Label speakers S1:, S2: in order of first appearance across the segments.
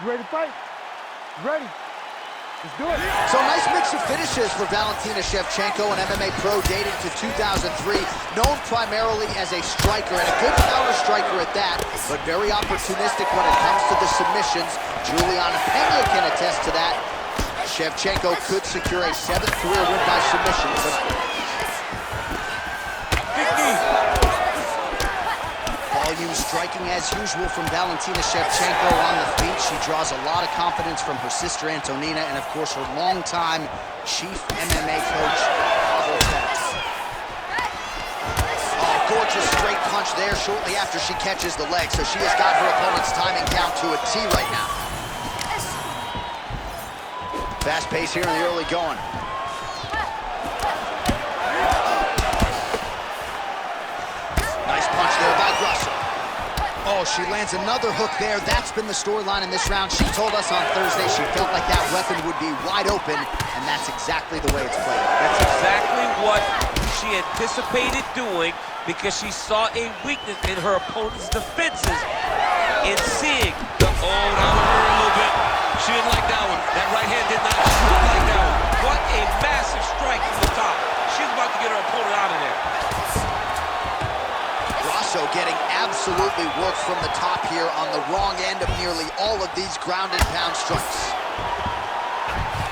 S1: You ready to fight? You ready? Let's do it.
S2: So a nice mix of finishes for Valentina Shevchenko, an MMA pro dating to 2003, known primarily as a striker and a good counter striker at that, but very opportunistic when it comes to the submissions. Juliana Pena can attest to that. Shevchenko could secure a 7th career win by submission tonight. Volume striking as usual from Valentina Shevchenko on the feet. She draws a lot of confidence from her sister Antonina and, of course, her longtime chief MMA coach, Pavel Fedor. Oh, gorgeous straight punch there shortly after she catches the leg. So she has got her opponent's timing down to a T right now. Fast pace here in the early going. Nice punch there by Grosso. Oh, she lands another hook there. That's been the storyline in this round. She told us on Thursday she felt like that weapon would be wide open, and that's exactly the way it's played.
S3: That's exactly what she anticipated doing because she saw a weakness in her opponent's defenses in seeing the, that one hurt a little bit. She didn't like that one. That right hand did not like that one. What a massive strike from the top. She's about to get her opponent out of there.
S2: Grosso getting absolutely worked from the top here on the wrong end of nearly all of these ground and pound strikes.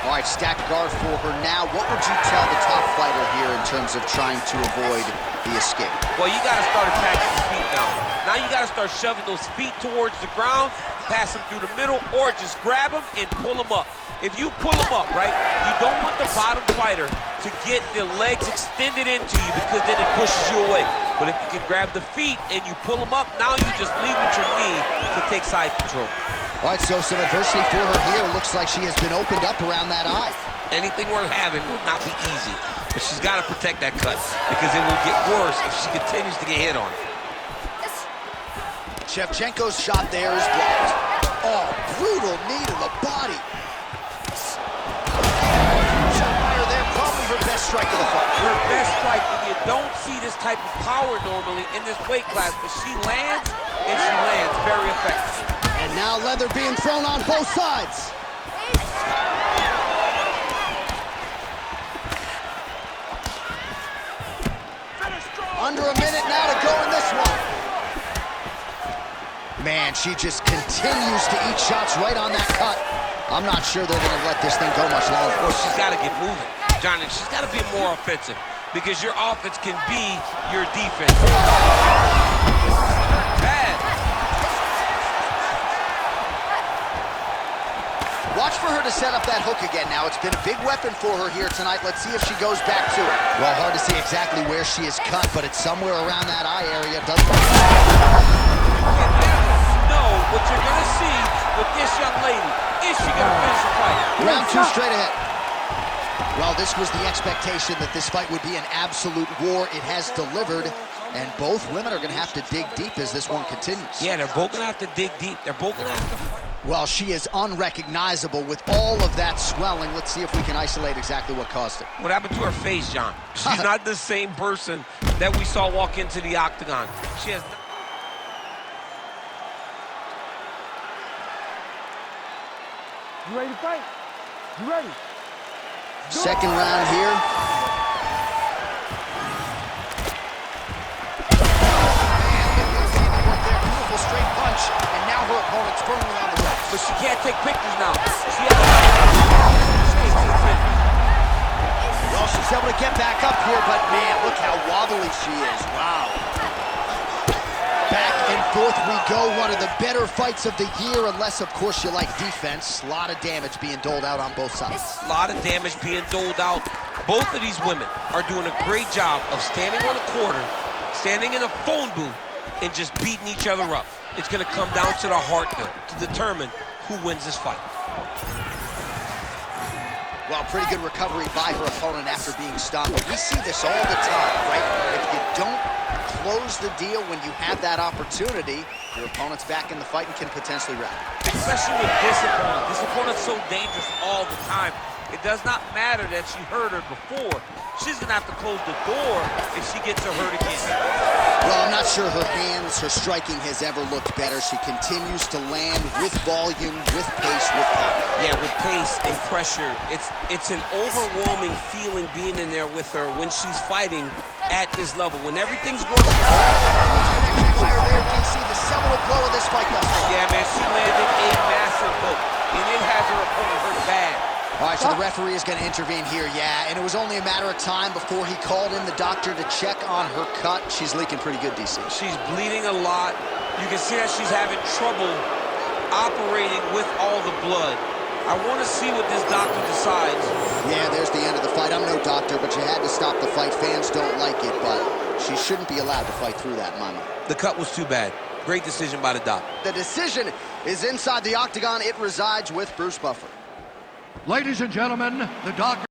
S2: All right, stacked guard for her now. What would you tell the top fighter here in terms of trying to avoid the escape?
S3: Well, you got to start attacking his feet now. Now you got to start shoving those feet towards the ground, pass them through the middle, or just grab them and pull them up. If you pull them up, right, you don't want the bottom fighter to get the legs extended into you because then it pushes you away. But if you can grab the feet and you pull them up, now you just lead with your knee to take side control.
S2: All right, so some adversity for her here. Looks like she has been opened up around that eye.
S3: Anything worth having will not be easy, but she's got to protect that cut because it will get worse if she continues to get hit on.
S2: Shevchenko's shot there is blocked. Oh, brutal knee to the body. There, probably her best strike of the fight.
S3: Her best strike, and you don't see this type of power normally in this weight class, but she lands, and she lands very effective.
S2: And now leather being thrown on both sides. Under a minute now to go in this one. Man, she just continues to eat shots right on that cut. I'm not sure they're going to let this thing go much longer.
S3: Well, she's got to get moving, Johnny. She's got to be more offensive because your offense can be your defense. Bad.
S2: Watch for her to set up that hook again now. It's been a big weapon for her here tonight. Let's see if she goes back to it. Well, hard to see exactly where she is cut, but it's somewhere around that eye area. Doesn't
S3: know what you're going to see with this young lady. Is she going to finish the fight?
S2: Round 2 straight ahead. Well, this was the expectation that this fight would be an absolute war. It has delivered, and both women are going to have to dig deep as this one continues.
S3: Yeah, they're both going to have to dig deep. They're both going to have to fight.
S2: Well, she is unrecognizable with all of that swelling. Let's see if we can isolate exactly what caused it.
S3: What happened to her face, John? She's not the same person that we saw walk into the octagon. She has...
S1: You ready to fight? You ready?
S2: Second round here. Beautiful straight punch, and now her opponent's firmly on the ropes.
S3: But she can't take pictures now. She has
S2: well, she's able to get back up here, but man, look how wobbly she is. Wow. Back and forth we go. One of the better fights of the year, unless, of course, you like defense. A lot of damage being doled out on both sides.
S3: A lot of damage being doled out. Both of these women are doing a great job of standing on a corner, standing in a phone booth, and just beating each other up. It's going to come down to the heart to determine who wins this fight.
S2: Well, pretty good recovery by her opponent after being stunned. But we see this all the time, right? If you don't close the deal when you have that opportunity, your opponent's back in the fight and can potentially wrap.
S3: Especially with this opponent. This opponent's so dangerous all the time. It does not matter that she hurt her before. She's gonna have to close the door if she gets her hurt again.
S2: Well, I'm not sure her hands, her striking has ever looked better. She continues to land with volume, with pace, with power.
S4: Yeah, with pace and pressure. It's an overwhelming feeling being in there with her when she's fighting at this level. When everything's working.
S2: Fire there, DC, the seminal blow of this fight thus far.
S3: Yeah, man, she landed a massive hook, and it has her opponent hurt bad.
S2: All right, so the referee is going to intervene here, yeah, and it was only a matter of time before he called in the doctor to check on her cut. She's leaking pretty good, DC.
S3: She's bleeding a lot. You can see that she's having trouble operating with all the blood. I want to see what this doctor decides.
S2: Yeah, there's the end of the fight. I'm no doctor, but you had to stop the fight. Fans don't like it, but she shouldn't be allowed to fight through that, in my mind.
S4: The cut was too bad. Great decision by the doctor.
S2: The decision is inside the octagon. It resides with Bruce Buffer.
S1: Ladies and gentlemen, the doctor.